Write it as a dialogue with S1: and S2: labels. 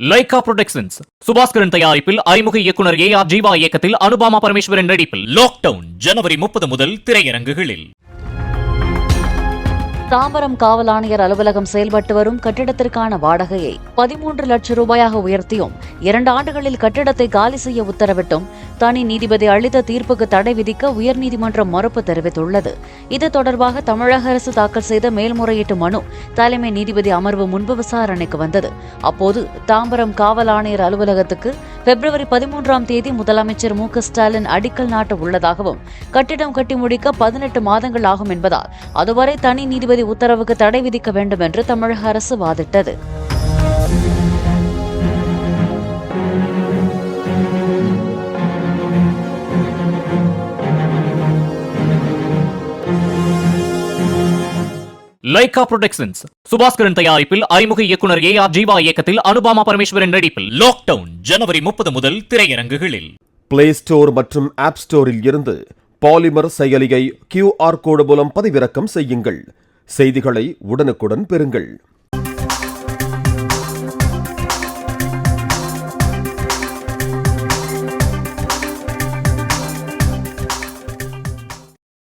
S1: Lyca productions Subaskaran தயாரிப்பில் அறிமுக இயக்குனர் ஏ.ஆர். ஜீவா இயக்கத்தில் அனுபாமா பரமேஸ்வரன் நடிப்பில் லாக்டவுன் ஜனவரி 30 முதல் திரையரங்குகளில்.
S2: தாம்பரம் காவல் ஆணையர் அலுவலகம் செயல்பட்டு வரும் கட்டிடத்திற்கான வாடகையை 13 லட்சம் ரூபாயாக உயர்த்தியும் 2 ஆண்டுகளில் கட்டிடத்தை காலி செய்ய உத்தரவிட்டும் தனி நீதிபதி அளித்த தீர்ப்புக்கு தடை விதிக்க உயர்நீதிமன்றம் மறுப்பு தெரிவித்துள்ளது. இது தொடர்பாக தமிழக அரசு தாக்கல் செய்த மேல்முறையீட்டு மனு தலைமை நீதிபதி அமர்வு முன்பு விசாரணைக்கு வந்தது. அப்போது தாம்பரம் காவல் ஆணையர் அலுவலகத்துக்கு பிப்ரவரி 13ஆம் தேதி முதலமைச்சர் மு.க. ஸ்டாலின் அடிக்கல் நாட்ட உள்ளதாகவும் கட்டிடம் கட்டி முடிக்க 18 மாதங்கள் ஆகும் என்பதால் அதுவரை தனி நீதிபதி உத்தரவுக்கு தடை விதிக்க வேண்டும் என்று தமிழக அரசு வாதிட்டது.
S1: லைகா புரொடக்ஷன்ஸ் சுபாஸ்கரன் தயாரிப்பில் அறிமுக இயக்குனர் ஏ.ஆர். ஜீவா இயக்கத்தில் அனுபாமா பரமேஸ்வரன் நடிப்பில் லாக்டவுன் ஜனவரி 30 முதல் திரையரங்குகளில்.
S3: பிளே ஸ்டோர் மற்றும் ஆப் ஸ்டோரில் இருந்து பாலிமர் செயலியை QR கோடு மூலம் பதிவிறக்கம் செய்யுங்கள். செய்திகளை உடனுக்குடன் பெறுங்கள்.